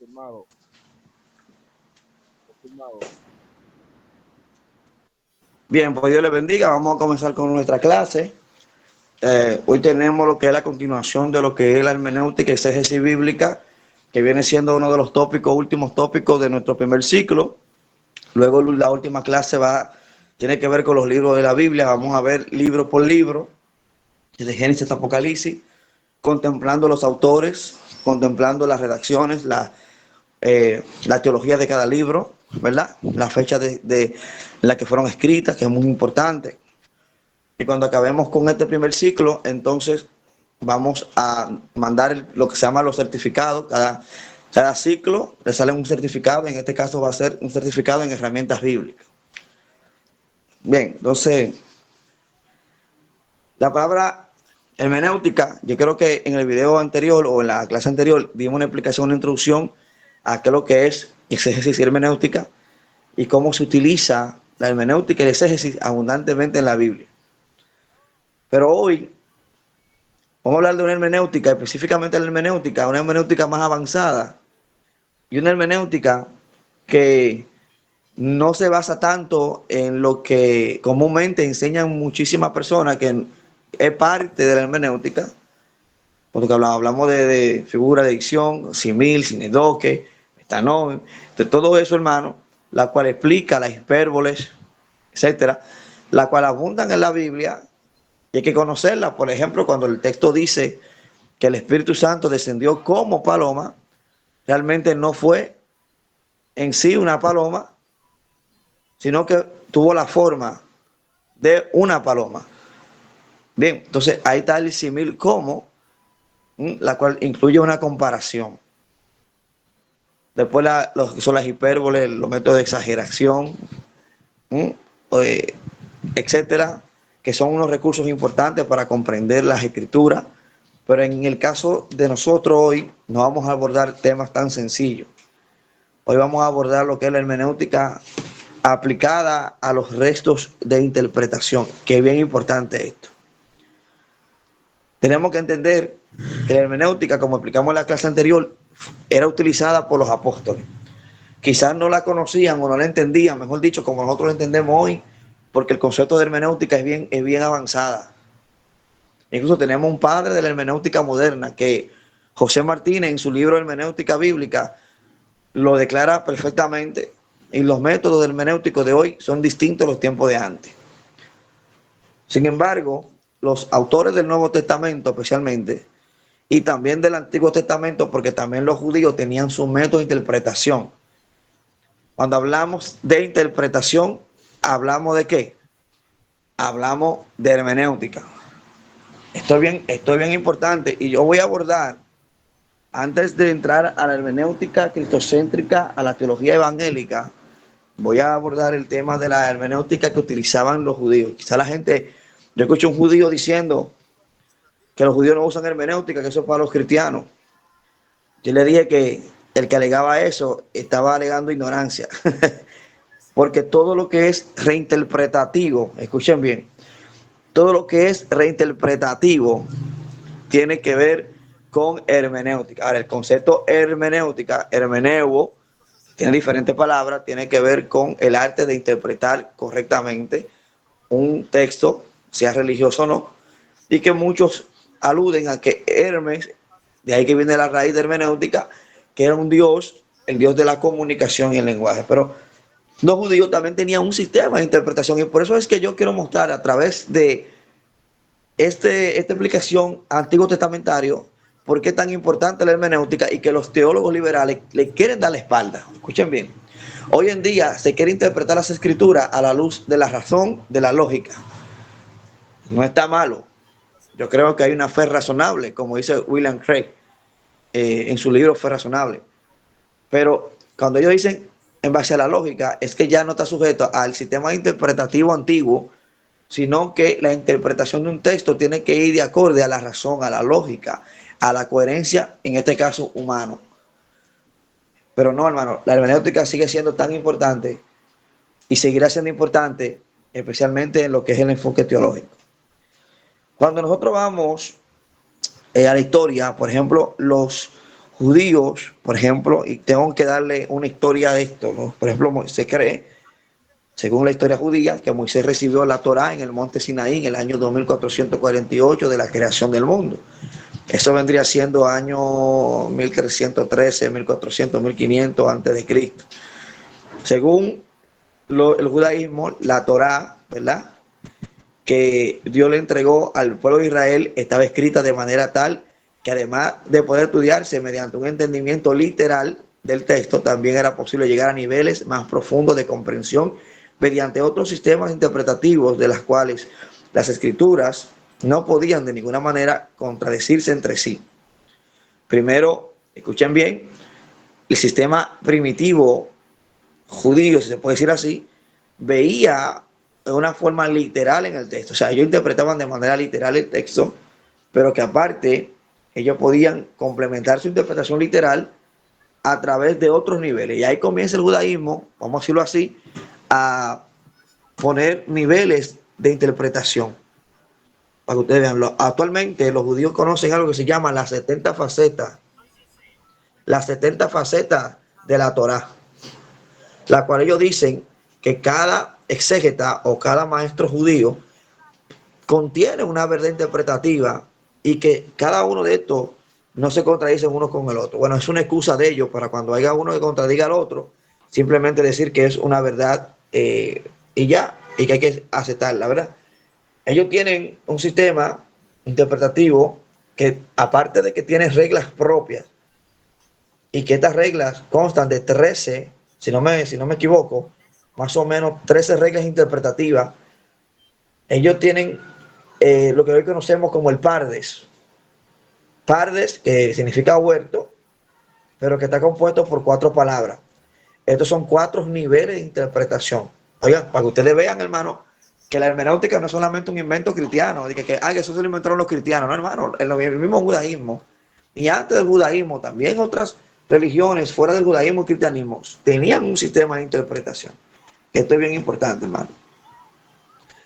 Confirmado, confirmado. Bien, pues Dios les bendiga. Vamos a comenzar con nuestra clase. Hoy tenemos lo que es la continuación de lo que es la hermenéutica y exégesis bíblica, que viene siendo uno de los tópicos, últimos tópicos de nuestro primer ciclo. Luego la última clase tiene que ver con los libros de la Biblia. Vamos a ver libro por libro, desde Génesis hasta Apocalipsis, contemplando los autores, contemplando las redacciones, la teología de cada libro, ¿verdad? La fecha de la que fueron escritas, que es muy importante. Y cuando acabemos con este primer ciclo, entonces vamos a mandar lo que se llama los certificados. Cada ciclo le sale un certificado, en este caso va a ser un certificado en herramientas bíblicas. Bien, entonces, la palabra hermenéutica, yo creo que en el video anterior o en la clase anterior dimos una explicación, una introducción a qué es lo que es exégesis y hermenéutica y cómo se utiliza la hermenéutica y el exégesis abundantemente en la Biblia. Pero hoy vamos a hablar de una hermenéutica, específicamente la hermenéutica, una hermenéutica más avanzada y una hermenéutica que no se basa tanto en lo que comúnmente enseñan muchísimas personas, que es parte de la hermenéutica, porque hablamos de figura de dicción, simil, sinedoque, metanón, de todo eso, hermano, la cual explica las hipérboles, etcétera, la cual abundan en la Biblia y hay que conocerla. Por ejemplo, cuando el texto dice que el Espíritu Santo descendió como paloma, realmente no fue en sí una paloma, sino que tuvo la forma de una paloma. Bien, entonces ahí está el simil como, la cual incluye una comparación. Después lo que son las hipérboles, los métodos de exageración, etcétera, que son unos recursos importantes para comprender las escrituras. Pero en el caso de nosotros hoy no vamos a abordar temas tan sencillos. Hoy vamos a abordar lo que es la hermenéutica aplicada a los restos de interpretación, que es bien importante esto. Tenemos que entender que la hermenéutica, como explicamos en la clase anterior, era utilizada por los apóstoles. Quizás no la conocían o no la entendían, mejor dicho, como nosotros la entendemos hoy, porque el concepto de hermenéutica es bien avanzada. Incluso tenemos un padre de la hermenéutica moderna, que José Martínez, en su libro Hermenéutica Bíblica, lo declara perfectamente. Y los métodos hermenéuticos de hoy son distintos a los tiempos de antes. Sin embargo, los autores del Nuevo Testamento especialmente, y también del Antiguo Testamento, porque también los judíos tenían su método de interpretación. Cuando hablamos de interpretación, ¿hablamos de qué? Hablamos de hermenéutica. Esto es bien importante y yo voy a abordar, antes de entrar a la hermenéutica cristocéntrica, a la teología evangélica, voy a abordar el tema de la hermenéutica que utilizaban los judíos. Quizá la gente, yo escucho un judío diciendo que los judíos no usan hermenéutica, que eso es para los cristianos. Yo le dije que el que alegaba eso estaba alegando ignorancia, porque todo lo que es reinterpretativo, escuchen bien, todo lo que es reinterpretativo tiene que ver con hermenéutica. Ahora, el concepto hermenéutica, hermeneuo, tiene diferentes palabras, tiene que ver con el arte de interpretar correctamente un texto, sea religioso o no, y que muchos aluden a que Hermes, de ahí que viene la raíz de hermenéutica, que era un dios, el dios de la comunicación y el lenguaje. Pero los judíos también tenían un sistema de interpretación y por eso es que yo quiero mostrar a través de esta explicación antiguo testamentario por qué es tan importante la hermenéutica y que los teólogos liberales le quieren dar la espalda. Escuchen bien. Hoy en día se quiere interpretar las escrituras a la luz de la razón, de la lógica. No está malo. Yo creo que hay una fe razonable, como dice William Craig en su libro Fe Razonable. Pero cuando ellos dicen en base a la lógica, es que ya no está sujeto al sistema interpretativo antiguo, sino que la interpretación de un texto tiene que ir de acorde a la razón, a la lógica, a la coherencia, en este caso humano. Pero no, hermano, la hermenéutica sigue siendo tan importante y seguirá siendo importante, especialmente en lo que es el enfoque teológico. Cuando nosotros vamos a la historia, por ejemplo, los judíos, por ejemplo, y tengo que darle una historia de esto, ¿no? Por ejemplo, se cree, según la historia judía, que Moisés recibió la Torá en el monte Sinaí en el año 2448 de la creación del mundo. Eso vendría siendo año 1313, 1400, 1500 antes de Cristo. Según el judaísmo, la Torá, ¿verdad?, que Dios le entregó al pueblo de Israel estaba escrita de manera tal que además de poder estudiarse mediante un entendimiento literal del texto, también era posible llegar a niveles más profundos de comprensión mediante otros sistemas interpretativos de las cuales las escrituras no podían de ninguna manera contradecirse entre sí. Primero, escuchen bien, el sistema primitivo judío, si se puede decir así, veía de una forma literal en el texto. O sea, ellos interpretaban de manera literal el texto, pero que aparte ellos podían complementar su interpretación literal a través de otros niveles. Y ahí comienza el judaísmo, vamos a decirlo así, a poner niveles de interpretación. Para que ustedes vean, actualmente los judíos conocen algo que se llama las 70 facetas. Las 70 facetas de la Torá, la cual ellos dicen que cada exégeta o cada maestro judío contiene una verdad interpretativa y que cada uno de estos no se contradicen uno con el otro. Bueno, es una excusa de ellos para cuando haya uno que contradiga al otro, simplemente decir que es una verdad y ya, y que hay que aceptarla, ¿verdad? Ellos tienen un sistema interpretativo que, aparte de que tiene reglas propias, y que estas reglas constan de 13, si no me equivoco, más o menos 13 reglas interpretativas. Ellos tienen lo que hoy conocemos como el Pardes. Pardes, que significa huerto, pero que está compuesto por 4 palabras. Estos son 4 niveles de interpretación. Oigan, para que ustedes vean, hermano, que la hermenéutica no es solamente un invento cristiano, de que eso se lo inventaron los cristianos, no, hermano, en el mismo judaísmo, y antes del judaísmo, también otras religiones fuera del judaísmo y cristianismo tenían un sistema de interpretación. Esto es bien importante, hermano.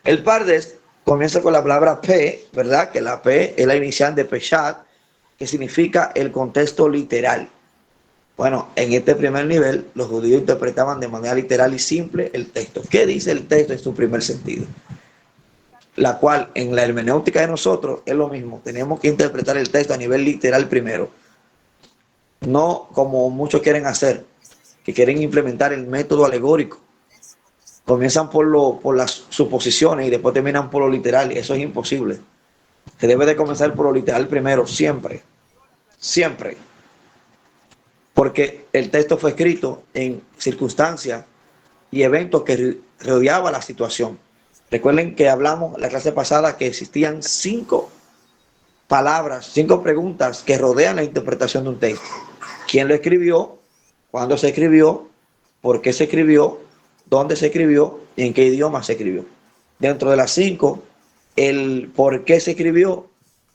El Pardes comienza con la palabra P, ¿verdad? Que la P es la inicial de Peshat, que significa el contexto literal. Bueno, en este primer nivel, los judíos interpretaban de manera literal y simple el texto. ¿Qué dice el texto en su primer sentido? La cual en la hermenéutica de nosotros es lo mismo. Tenemos que interpretar el texto a nivel literal primero. No como muchos quieren hacer, que quieren implementar el método alegórico. Comienzan por las suposiciones y después terminan por lo literal, y eso es imposible. Se debe de comenzar por lo literal primero, siempre. Siempre. Porque el texto fue escrito en circunstancias y eventos que rodeaban la situación. Recuerden que hablamos en la clase pasada que existían 5 palabras, 5 preguntas que rodean la interpretación de un texto. ¿Quién lo escribió? ¿Cuándo se escribió? ¿Por qué se escribió? ¿Dónde se escribió? ¿Y en qué idioma se escribió? Dentro de las 5, el por qué se escribió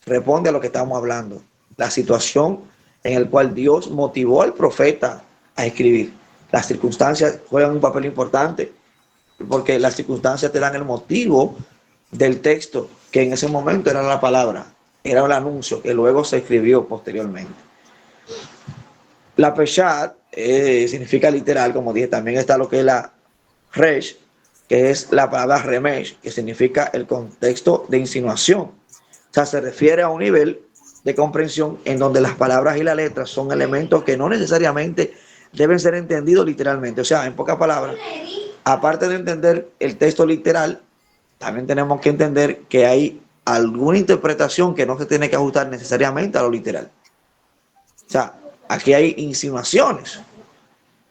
responde a lo que estamos hablando. La situación en la cual Dios motivó al profeta a escribir. Las circunstancias juegan un papel importante porque las circunstancias te dan el motivo del texto, que en ese momento era la palabra, era el anuncio que luego se escribió posteriormente. La Peshat significa literal, como dije, también está lo que es la Resh, que es la palabra Remesh, que significa el contexto de insinuación. O sea, se refiere a un nivel de comprensión en donde las palabras y las letras son elementos que no necesariamente deben ser entendidos literalmente. O sea, en pocas palabras, aparte de entender el texto literal, también tenemos que entender que hay alguna interpretación que no se tiene que ajustar necesariamente a lo literal. O sea, aquí hay insinuaciones.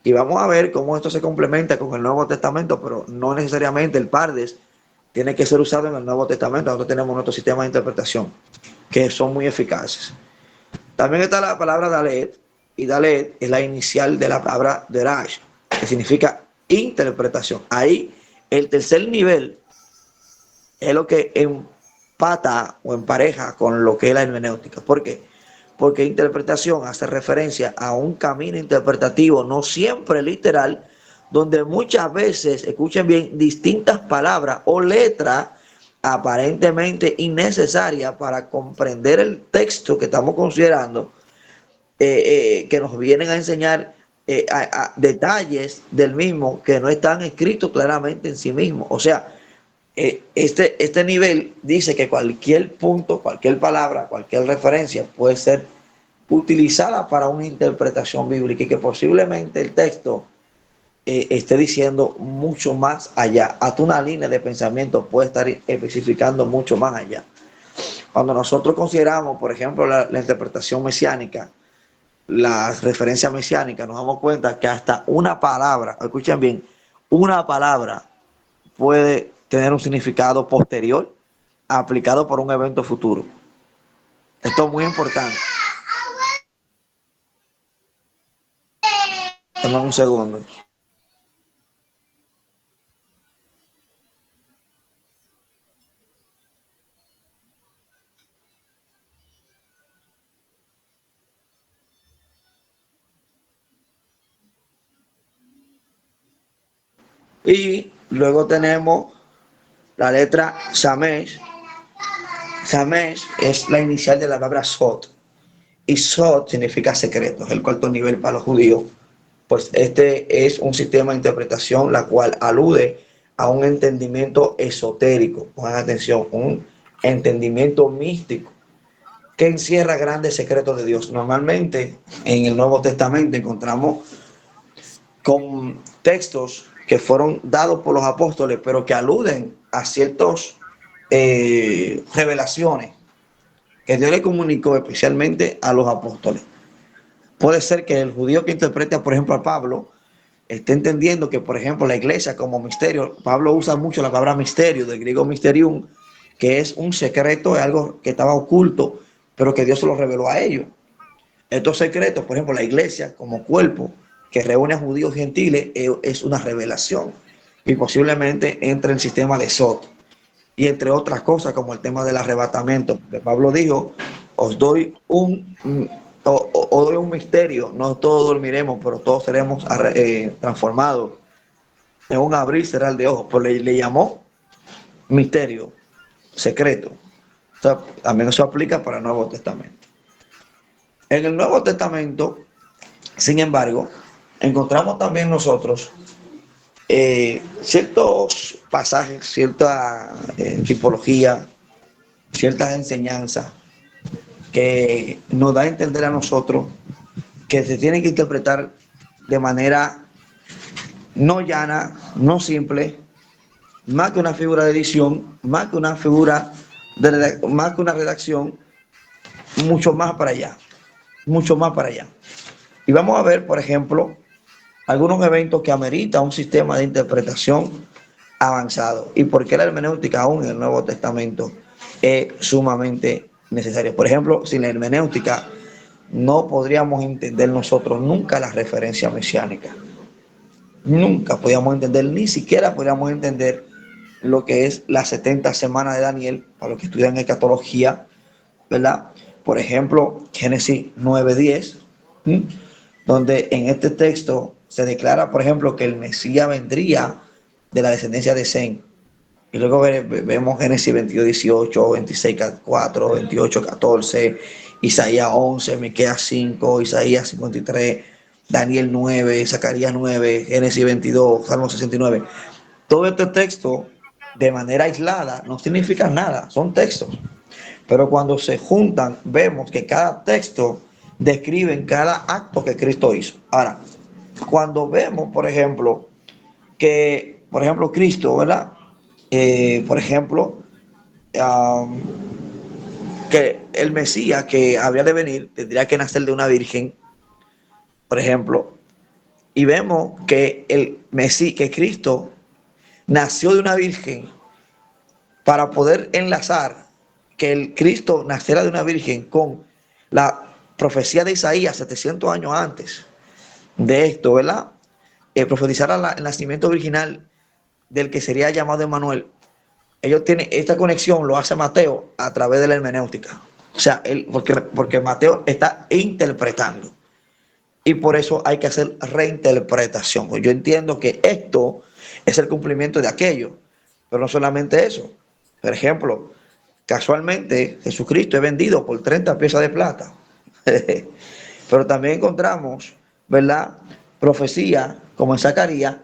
Y vamos a ver cómo esto se complementa con el Nuevo Testamento, pero no necesariamente el Pardes tiene que ser usado en el Nuevo Testamento. Nosotros tenemos nuestro sistema de interpretación, que son muy eficaces. También está la palabra Dalet, y Dalet es la inicial de la palabra Derash, que significa interpretación. Ahí, el tercer nivel es lo que empata o empareja con lo que es la hermenéutica. ¿Por qué? Porque interpretación hace referencia a un camino interpretativo, no siempre literal, donde muchas veces, escuchen bien, distintas palabras o letras aparentemente innecesarias para comprender el texto que estamos considerando, que nos vienen a enseñar detalles del mismo que no están escritos claramente en sí mismo. O sea, este nivel dice que cualquier punto, cualquier palabra, cualquier referencia puede ser utilizada para una interpretación bíblica y que posiblemente el texto esté diciendo mucho más allá. Hasta una línea de pensamiento puede estar especificando mucho más allá. Cuando nosotros consideramos, por ejemplo, la interpretación mesiánica, las referencias mesiánicas, nos damos cuenta que hasta una palabra, escuchen bien, una palabra puede tener un significado posterior aplicado por un evento futuro. Esto es muy importante. Dame un segundo. Y luego tenemos la letra Samesh. Samesh es la inicial de la palabra Sot. Y Sot significa secreto, es el cuarto nivel para los judíos. Pues este es un sistema de interpretación la cual alude a un entendimiento esotérico, pongan atención, un entendimiento místico que encierra grandes secretos de Dios. Normalmente en el Nuevo Testamento encontramos con textos que fueron dados por los apóstoles, pero que aluden a ciertas revelaciones que Dios le comunicó especialmente a los apóstoles. Puede ser que el judío que interprete, por ejemplo, a Pablo, esté entendiendo que, por ejemplo, la iglesia como misterio, Pablo usa mucho la palabra misterio, del griego mysterium, que es un secreto, es algo que estaba oculto, pero que Dios se lo reveló a ellos. Estos secretos, por ejemplo, la iglesia como cuerpo que reúne a judíos gentiles, es una revelación y posiblemente entre en el sistema de Sot. Y entre otras cosas, como el tema del arrebatamiento, que Pablo dijo, os doy os doy un misterio, no todos dormiremos, pero todos seremos transformados en un abrir y cerrar de ojos. Pues le llamó misterio, secreto. O sea, también eso aplica para el Nuevo Testamento. En el Nuevo Testamento, sin embargo, encontramos también nosotros ciertos pasajes, cierta tipología, ciertas enseñanzas que nos da a entender a nosotros que se tienen que interpretar de manera no llana, no simple, más que una figura de edición, más que una figura más que una redacción, mucho más para allá, mucho más para allá. Y vamos a ver, por ejemplo, algunos eventos que ameritan un sistema de interpretación avanzado y por qué la hermenéutica aún en el Nuevo Testamento es sumamente necesaria. Por ejemplo, sin la hermenéutica no podríamos entender nosotros nunca la referencia mesiánica. Nunca podíamos entender, ni siquiera podríamos entender lo que es las 70 semanas de Daniel, para los que estudian escatología, ¿verdad? Por ejemplo, Génesis 9:10, donde en este texto se declara, por ejemplo, que el Mesías vendría de la descendencia de Sem. Y luego vemos Génesis 22:18, 26:4, 28:14, Isaías 11, Miqueas 5, Isaías 53, Daniel 9, Zacarías 9, Génesis 22, Salmo 69. Todo este texto de manera aislada no significa nada, son textos. Pero cuando se juntan, vemos que cada texto describe cada acto que Cristo hizo. Ahora, cuando vemos, por ejemplo, que, por ejemplo, Cristo, ¿verdad? Por ejemplo, um, que el Mesías que había de venir tendría que nacer de una virgen, por ejemplo, y vemos que el Mesías, que Cristo nació de una virgen para poder enlazar que el Cristo naciera de una virgen con la profecía de Isaías 700 años antes de esto, ¿verdad? Profetizar el nacimiento virginal del que sería llamado Emmanuel. Ellos tienen esta conexión, lo hace Mateo a través de la hermenéutica. O sea, porque Mateo está interpretando. Y por eso hay que hacer reinterpretación. Yo entiendo que esto es el cumplimiento de aquello, pero no solamente eso. Por ejemplo, casualmente Jesucristo es vendido por 30 piezas de plata. Pero también encontramos, ¿verdad? Profecía, como en Zacarías,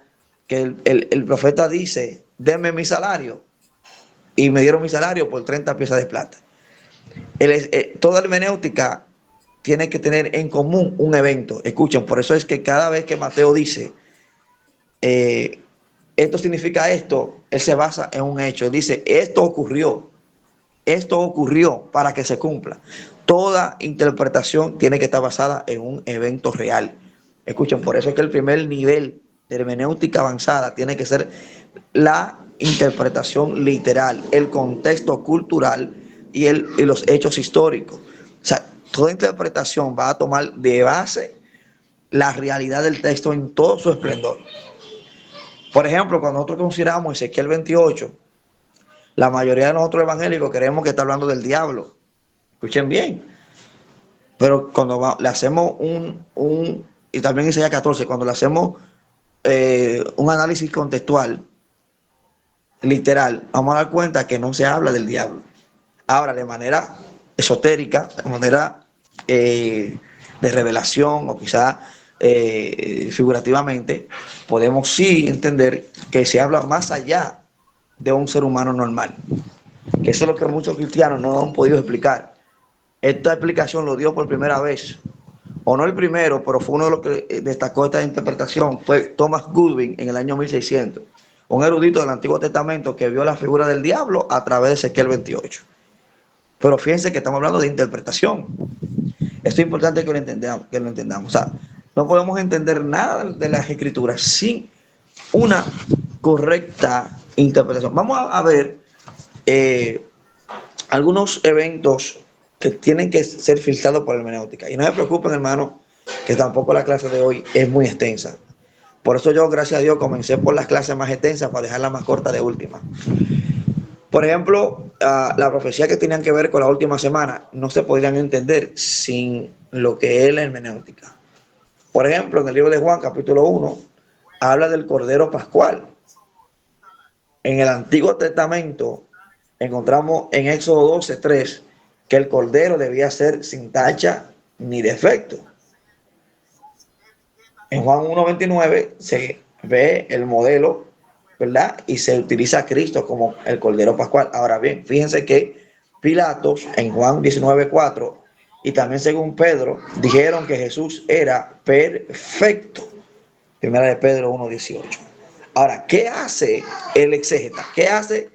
que el profeta dice, denme mi salario. Y me dieron mi salario por 30 piezas de plata. Toda hermenéutica tiene que tener en común un evento. Escuchen, por eso es que cada vez que Mateo dice, eh, esto significa esto, él se basa en un hecho. Él dice, esto ocurrió para que se cumpla. Toda interpretación tiene que estar basada en un evento real. Escuchen, por eso es que el primer nivel de hermenéutica avanzada tiene que ser la interpretación literal, el contexto cultural y los hechos históricos. O sea, toda interpretación va a tomar de base la realidad del texto en todo su esplendor. Por ejemplo, cuando nosotros consideramos Ezequiel 28, la mayoría de nosotros evangélicos creemos que está hablando del diablo. Escuchen bien. Pero cuando le hacemos y también Isaías 14, cuando le hacemos un análisis contextual, literal, vamos a dar cuenta que no se habla del diablo. Ahora, de manera esotérica, de manera de revelación o quizá figurativamente, podemos sí entender que se habla más allá de un ser humano normal. Que eso es lo que muchos cristianos no han podido explicar. Esta explicación lo dio por primera vez, o no el primero, pero fue uno de los que destacó esta interpretación, fue Thomas Goodwin en el año 1600, un erudito del Antiguo Testamento que vio la figura del diablo a través de Ezequiel 28. Pero fíjense que estamos hablando de interpretación. Esto es importante que lo entendamos. O sea, no podemos entender nada de las escrituras sin una correcta interpretación. Vamos a ver algunos eventos que tienen que ser filtrados por la hermenéutica. Y no se preocupen, hermano, que tampoco la clase de hoy es muy extensa. Por eso yo, gracias a Dios, comencé por las clases más extensas para dejarla más corta de última. Por ejemplo, la profecía que tenían que ver con la última semana no se podrían entender sin lo que es la hermenéutica. Por ejemplo, en el libro de Juan, capítulo 1, habla del Cordero Pascual. En el Antiguo Testamento encontramos en Éxodo 12:3 que el Cordero debía ser sin tacha ni defecto. En Juan 1:29 se ve el modelo, ¿verdad? Y se utiliza a Cristo como el Cordero Pascual. Ahora bien, fíjense que Pilatos en Juan 19:4 y también según Pedro dijeron que Jesús era perfecto. Primera de Pedro 1:18. Ahora, ¿qué hace el exégeta? ¿Qué hace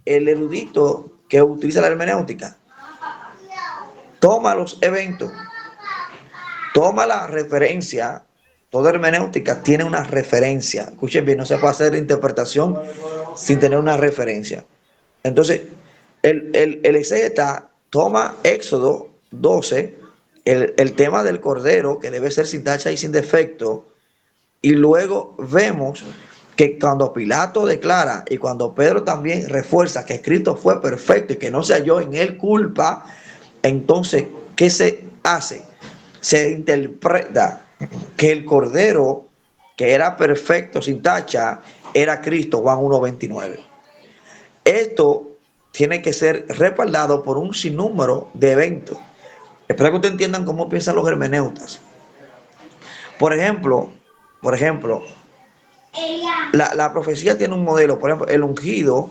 el erudito que utiliza la hermenéutica? Toma los eventos, toma la referencia. Toda hermenéutica tiene una referencia. Escuchen bien, no se puede hacer interpretación sin tener una referencia. Entonces, el exégeta toma Éxodo 12, el tema del Cordero, que debe ser sin tacha y sin defecto, y luego vemos que cuando Pilato declara y cuando Pedro también refuerza que Cristo fue perfecto y que no se halló en él culpa, entonces, ¿qué se hace? Se interpreta que el Cordero, que era perfecto, sin tacha, era Cristo, Juan 1:29. Esto tiene que ser respaldado por un sinnúmero de eventos. Espero que ustedes entiendan cómo piensan los hermeneutas. Por ejemplo, la profecía tiene un modelo. Por ejemplo, el ungido,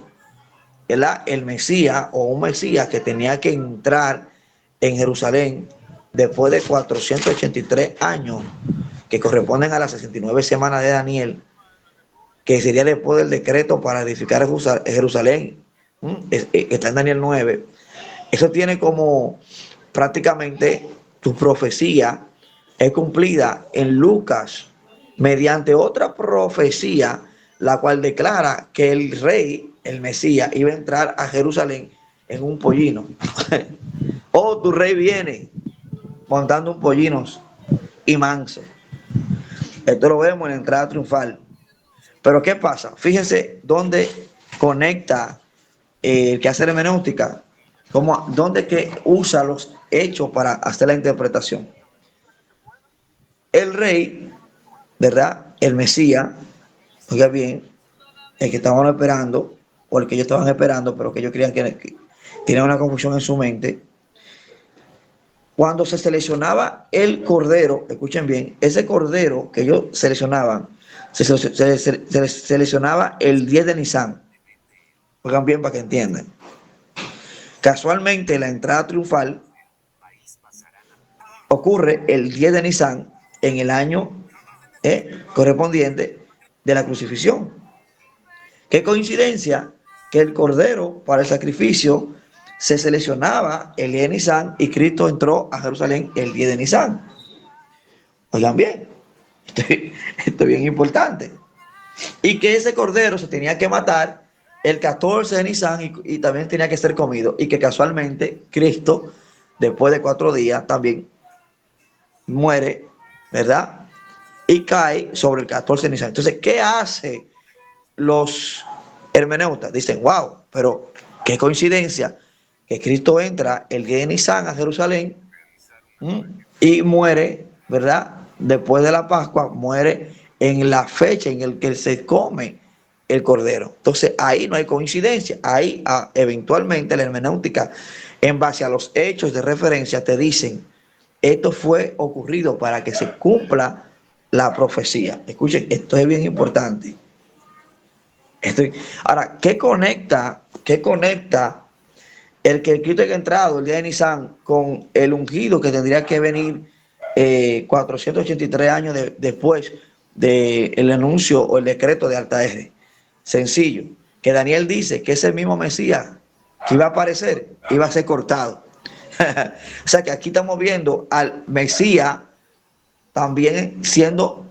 el Mesías o un Mesías que tenía que entrar en Jerusalén después de 483 años, que corresponden a las 69 semanas de Daniel, que sería después del decreto para edificar Jerusalén, está en Daniel 9. Eso tiene como prácticamente tu profecía es cumplida en Lucas mediante otra profecía, la cual declara que el rey, el Mesías, iba a entrar a Jerusalén en un pollino. Oh, tu rey viene montando un pollino y manso. Esto lo vemos en la entrada triunfal. Pero ¿qué pasa? Fíjense dónde conecta el que hace hermenéutica, dónde que usa los hechos para hacer la interpretación. El rey, ¿verdad? El Mesías, oiga bien, el que estaban esperando, o el que ellos estaban esperando, pero que ellos creían que tenían una confusión en su mente, cuando se seleccionaba el cordero, escuchen bien, ese cordero que ellos seleccionaban, se seleccionaba el 10 de Nisan. Oigan bien para que entiendan. Casualmente la entrada triunfal ocurre el 10 de Nisan en el año correspondiente de la crucifixión. Qué coincidencia que el cordero para el sacrificio se seleccionaba el 10 de Nisan y Cristo entró a Jerusalén el 10 de Nisan. Oigan bien, esto es bien importante. Y que ese cordero se tenía que matar el 14 de Nisan y también tenía que ser comido. Y que casualmente Cristo, después de 4 días, también muere, ¿verdad? Y cae sobre el 14 de Nisan. Entonces, ¿qué hace los hermeneutas? Dicen, wow, pero qué coincidencia que Cristo entra el día de Nisan a Jerusalén y muere, ¿verdad? Después de la Pascua, muere en la fecha en la que se come el cordero. Entonces, ahí no hay coincidencia. Ahí, eventualmente, la hermenéutica, en base a los hechos de referencia, te dicen, esto fue ocurrido para que se cumpla la profecía. Escuchen, esto es bien importante. Ahora, ¿qué conecta el que el Cristo haya entrado el día de Nisan con el ungido que tendría que venir 483 años después del anuncio o el decreto de Altair? Sencillo, que Daniel dice que ese mismo Mesías que iba a aparecer iba a ser cortado. O sea que aquí estamos viendo al Mesías también siendo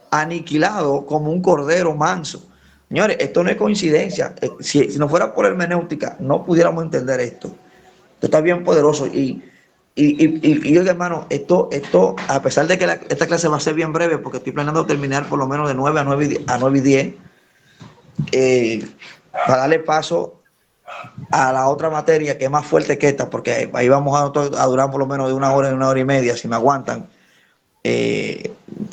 aniquilado como un cordero manso. Señores, esto no es coincidencia. Si no fuera por hermenéutica, no pudiéramos entender esto. Esto está bien poderoso. Hermano, esto, a pesar de que esta clase va a ser bien breve, porque estoy planeando terminar por lo menos de 9 a 9 y 10, para darle paso a la otra materia que es más fuerte que esta, porque ahí vamos a durar por lo menos de 1 hora y media, si me aguantan.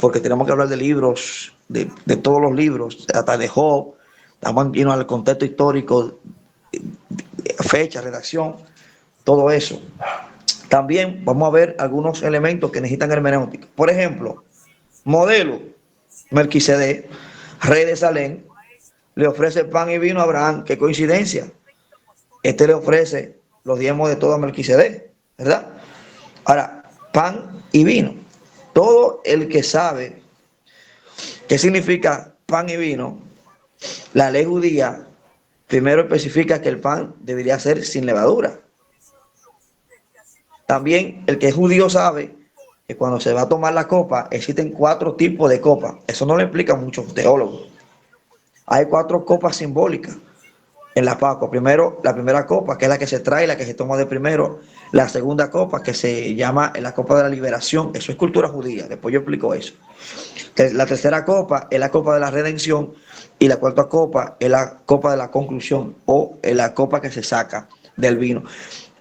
Porque tenemos que hablar de libros, de todos los libros, hasta de Job, estamos yendo al contexto histórico, fecha, redacción, todo eso. También vamos a ver algunos elementos que necesitan hermenéutica. Por ejemplo, modelo, Melquisedec, rey de Salem, le ofrece pan y vino a Abraham. Qué coincidencia. Este le ofrece los diezmos de todo a Melquisedec, ¿verdad? Ahora, pan y vino. Todo el que sabe qué significa pan y vino, la ley judía primero especifica que el pan debería ser sin levadura. También el que es judío sabe que cuando se va a tomar la copa existen 4 tipos de copas. Eso no lo explican muchos teólogos. Hay 4 copas simbólicas en la Pascua. Primero, la primera copa, que es la que se trae, la que se toma de primero. La segunda copa, que se llama la copa de la liberación. Eso es cultura judía. Después yo explico eso. La tercera copa es la copa de la redención. Y la cuarta copa es la copa de la conclusión, o la copa que se saca del vino.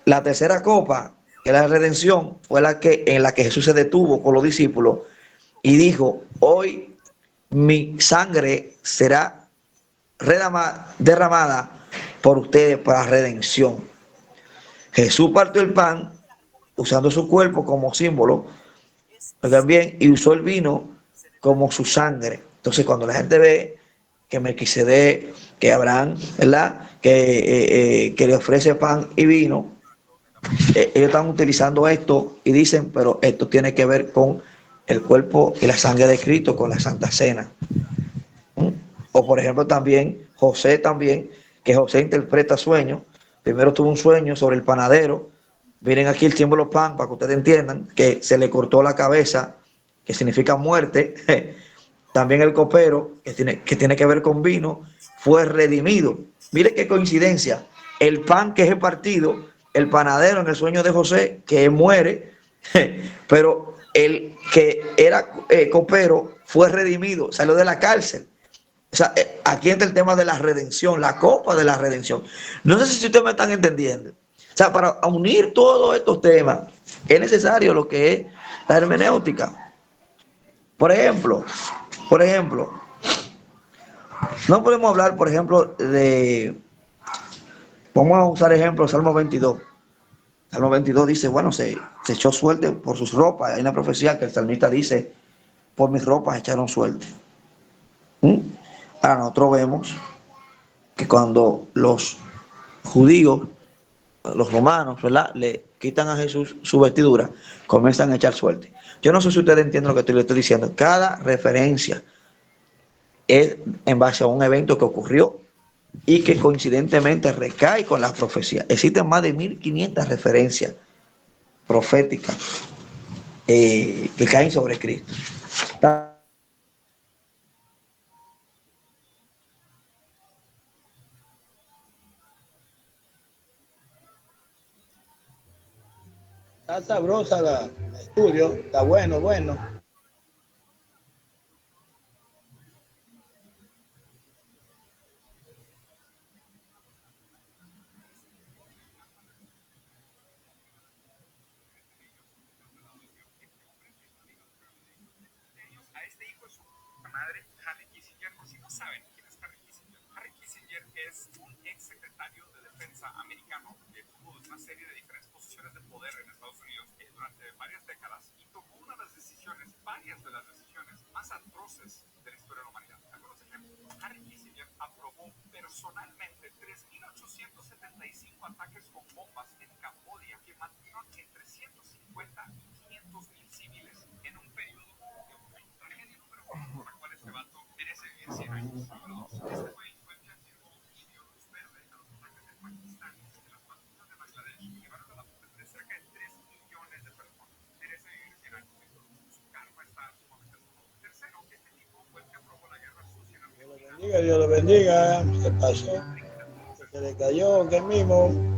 La tercera copa, que es la redención, fue en la que Jesús se detuvo con los discípulos y dijo, hoy mi sangre será derramada por ustedes para redención. Jesús partió el pan usando su cuerpo como símbolo, también, y usó el vino como su sangre. Entonces, cuando la gente ve que Melquisedec, que Abraham, ¿verdad? Que le ofrece pan y vino, ellos están utilizando esto y dicen, pero esto tiene que ver con el cuerpo y la sangre de Cristo, con la Santa Cena. O por ejemplo también, que José interpreta sueños. Primero tuvo un sueño sobre el panadero. Miren aquí el símbolo pan para que ustedes entiendan que se le cortó la cabeza, que significa muerte. También el copero, que tiene que ver con vino, fue redimido. Mire qué coincidencia. El pan que es el partido, el panadero en el sueño de José, que muere, pero el que era copero fue redimido, salió de la cárcel. O sea, aquí entra el tema de la redención, la copa de la redención. No sé si ustedes me están entendiendo. O sea, para unir todos estos temas es necesario lo que es la hermenéutica. Por ejemplo, no podemos hablar, por ejemplo, vamos a usar ejemplo, Salmo 22. Salmo 22 dice, bueno, se echó suerte por sus ropas. Hay una profecía que el salmista dice, por mis ropas echaron suerte. ¿Mm? Ahora nosotros vemos que cuando los judíos, los romanos, ¿verdad?, le quitan a Jesús su vestidura, comienzan a echar suerte. Yo no sé si ustedes entienden lo que le estoy diciendo. Cada referencia es en base a un evento que ocurrió y que coincidentemente recae con las profecías. Existen más de 1500 referencias proféticas que caen sobre Cristo. Está sabrosa el estudio, está bueno, bueno. Dios lo bendiga, se pasó, que se le cayó, que mismo.